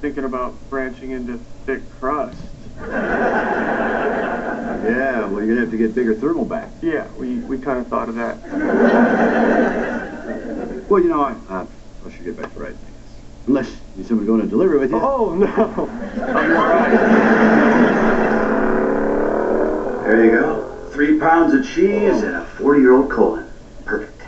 thinking about branching into thick crust. Yeah, well, you're gonna have to get bigger thermal back. Yeah, we kind of thought of that. Well, you know, I should get back to writing. Unless you need somebody going to deliver with you. Oh, no. I'm all right. There you go. 3 pounds of cheese and a 40-year-old colon. Perfect.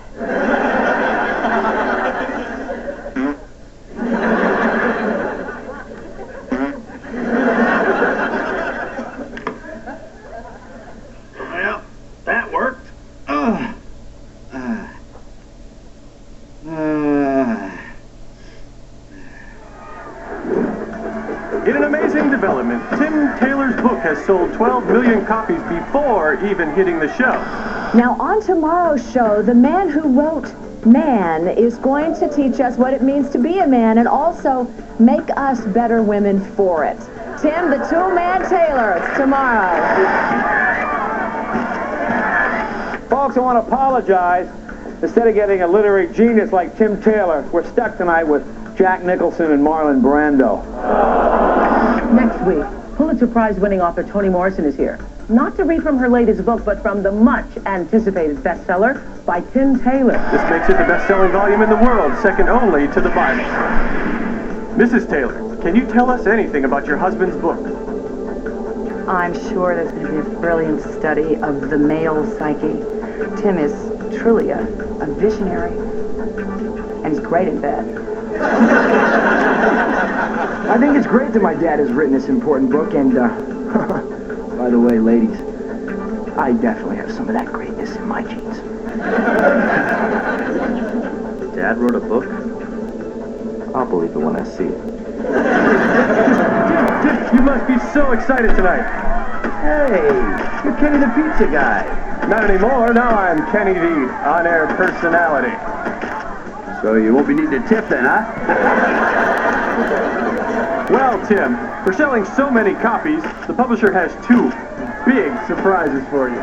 Well, that worked. In an amazing development, Tim Taylor's book has sold 12 million copies before even hitting the show. Now, on tomorrow's show, the man who wrote Man is going to teach us what it means to be a man and also make us better women for it. Tim, the two-man Taylor, it's tomorrow. Folks, I want to apologize. Instead of getting a literary genius like Tim Taylor, we're stuck tonight with Jack Nicholson and Marlon Brando. Next week, Pulitzer Prize-winning author Toni Morrison is here. Not to read from her latest book, but from the much-anticipated bestseller by Tim Taylor. This makes it the best-selling volume in the world, second only to the Bible. Mrs. Taylor, can you tell us anything about your husband's book? I'm sure there's going to be a brilliant study of the male psyche. Tim is truly a visionary, and he's great in bed. I think it's great that my dad has written this important book, and, by the way, ladies, I definitely have some of that greatness in my genes. Dad wrote a book? I'll believe it when I see it. Tim, you must be so excited tonight. Hey, you're Kenny the pizza guy. Not anymore. Now I'm Kenny the on-air personality. So you won't be needing a tip then, huh? Well, Tim, for selling so many copies, the publisher has 2 big surprises for you.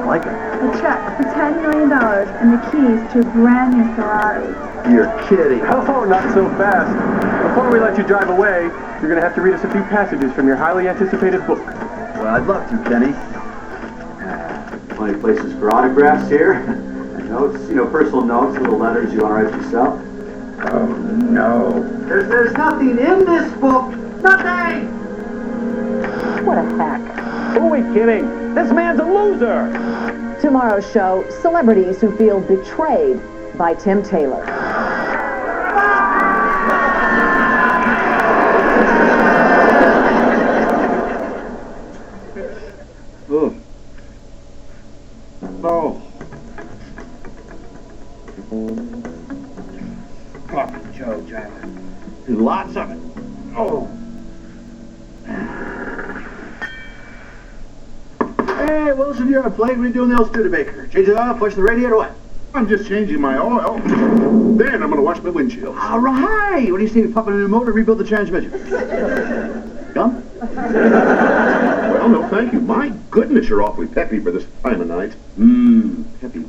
Like it. A check for $10 million and the keys to a brand new Ferrari. You're kidding. Oh, not so fast. Before we let you drive away, you're going to have to read us a few passages from your highly anticipated book. Well, I'd love to, Kenny. Plenty of places for autographs here. Notes, personal notes, little letters you want to write yourself. Oh, no. There's nothing in this book. Nothing! What a hack. Who are we kidding? This man's a loser! Tomorrow's show, celebrities who feel betrayed by Tim Taylor. Oh. Oh. Coffee, Joe, Java. There's lots of it. Oh. Hey, Wilson, you're on a plate. What are you doing the old Studebaker? Change the oil, push the radiator, what? I'm just changing my oil. Then I'm going to wash my windshield. All right. What do you say to pop in a new motor, rebuild the transmission? Come? Well, no, thank you. My goodness, you're awfully peppy for this time of night. Peppy.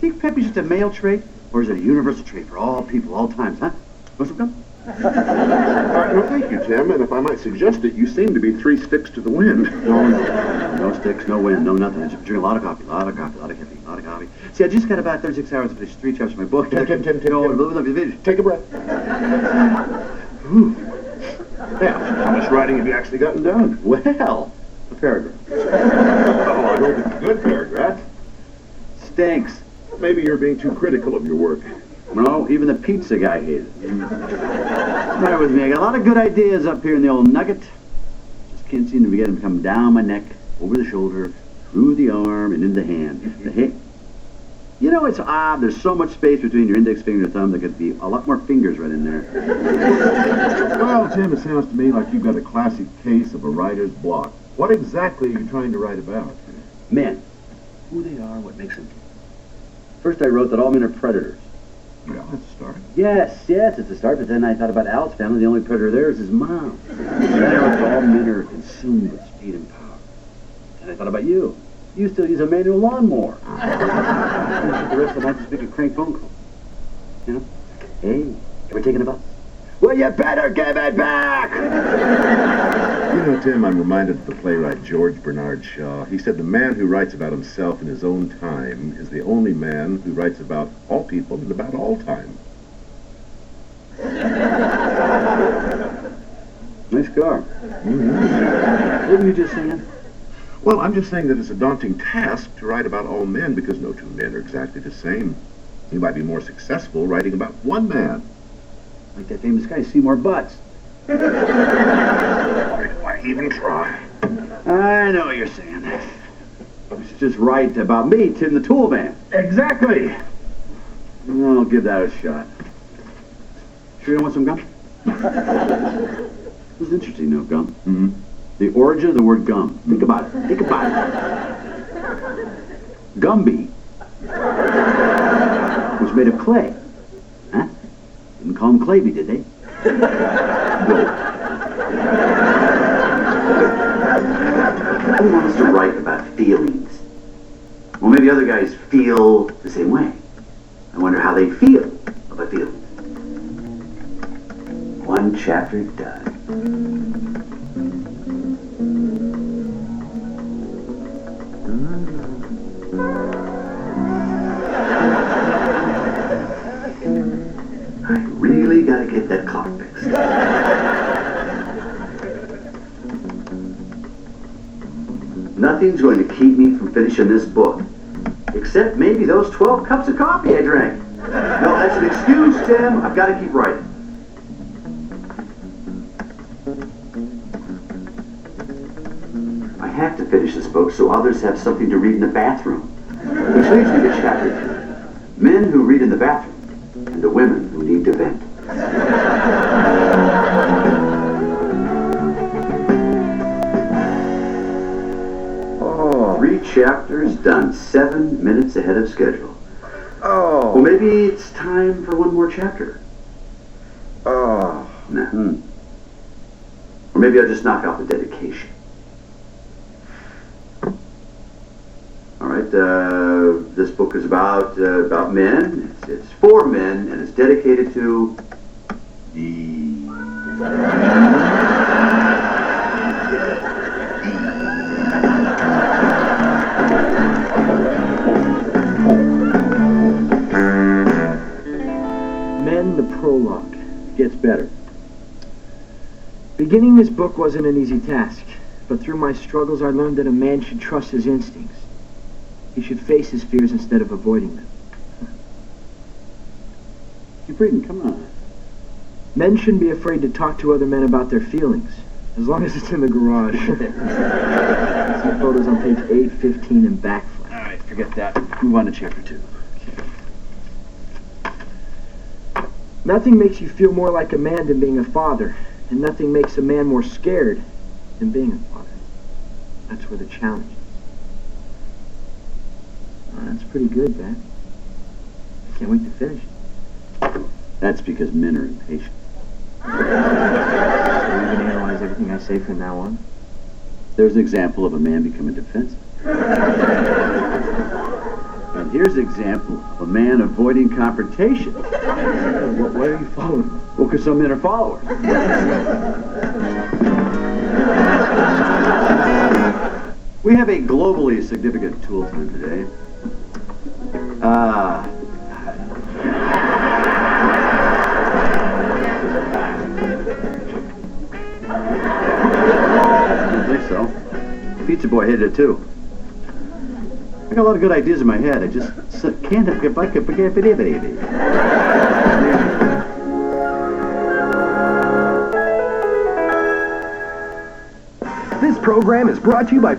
Think peppy's just a male trait, or is it a universal trait for all people, all times, huh? Want some gum? All right, well, thank you, Tim. And if I might suggest it, you seem to be 3 sticks to the wind. No sticks, no wind, no nothing. I just drink a lot of coffee, a lot of coffee. See, I just got about 36 hours to finish 3 chapters of my book. Tim. Take a breath. Ooh. Now, how much writing have you actually gotten done? Well, a paragraph. Oh, I hope it's a good paragraph. Stinks. Maybe you're being too critical of your work. No, even the pizza guy hated it. Bear with me. I got a lot of good ideas up here in the old nugget. Just can't seem to get them to come down my neck, over the shoulder, through the arm, and into the hand. You know, it's odd. There's so much space between your index finger and thumb. There could be a lot more fingers right in there. Well, Tim, it sounds to me like you've got a classic case of a writer's block. What exactly are you trying to write about? Men. Who they are, what makes them tick. First I wrote that all men are predators. Well, that's a start. Yes, it's a start, but then I thought about Al's family. The only predator there is his mom. Then I wrote that all men are consumed with speed and power. And I thought about you. You still use a manual lawnmower. The rest of the month to speak a crank phone call. You know? Hey, Ever taken a bus? Well, you better give it back! You know, Tim, I'm reminded of the playwright George Bernard Shaw. He said the man who writes about himself in his own time is the only man who writes about all people and about all time. Nice car. What were you just saying? Well, I'm just saying that it's a daunting task to write about all men because no two men are exactly the same. You might be more successful writing about one man. Like that famous guy, Seymour Butts. Why even try? I know what you're saying. You should just write about me, Tim the Tool Man. Exactly. I'll give that a shot. Sure you don't want some gum? This is interesting, no gum. Mm-hmm. The origin of the word gum. Think about it. Think about it. Gumby was made of clay. Huh? Didn't call him Clayby, did they? Who wants to write about feelings? Well, maybe other guys feel the same way. I wonder how they feel about feelings. One chapter done. I really gotta get that clock fixed. Nothing's going to keep me from finishing this book. Except maybe those 12 cups of coffee I drank. No, that's an excuse, Tim. I've got to keep writing. I have to finish this book so others have something to read in the bathroom. Which leads me to chapter 2. Men who read in the bathroom and the women who need to vent. Oh. 3 chapters done 7 minutes ahead of schedule. Oh. Well, maybe it's time for one more chapter. Oh. Nah. Or maybe I'll just knock out the dedication. All right, this book is about men. It's for men, and it's dedicated to the... Men, the prologue. Gets better. Beginning this book wasn't an easy task, but through my struggles I learned that a man should trust his instincts. He should face his fears instead of avoiding them. Keep reading, come on. Men shouldn't be afraid to talk to other men about their feelings, as long as it's in the garage. Some photos on page 8, 15, and back flap. All right, forget that. Move on to chapter 2. Nothing makes you feel more like a man than being a father, and nothing makes a man more scared than being a father. That's where the challenge is. Oh, that's pretty good, Dad. I can't wait to finish it. That's because men are impatient. So you're going to analyze everything I say from now on? There's an example of a man becoming defensive. And here's an example of a man avoiding confrontation. Why are you following me? Well, because some men are followers. We have a globally significant tool time today. I think so. Pizza Boy hit it too. I got a lot of good ideas in my head. I just can't get back up again. This program is brought to you by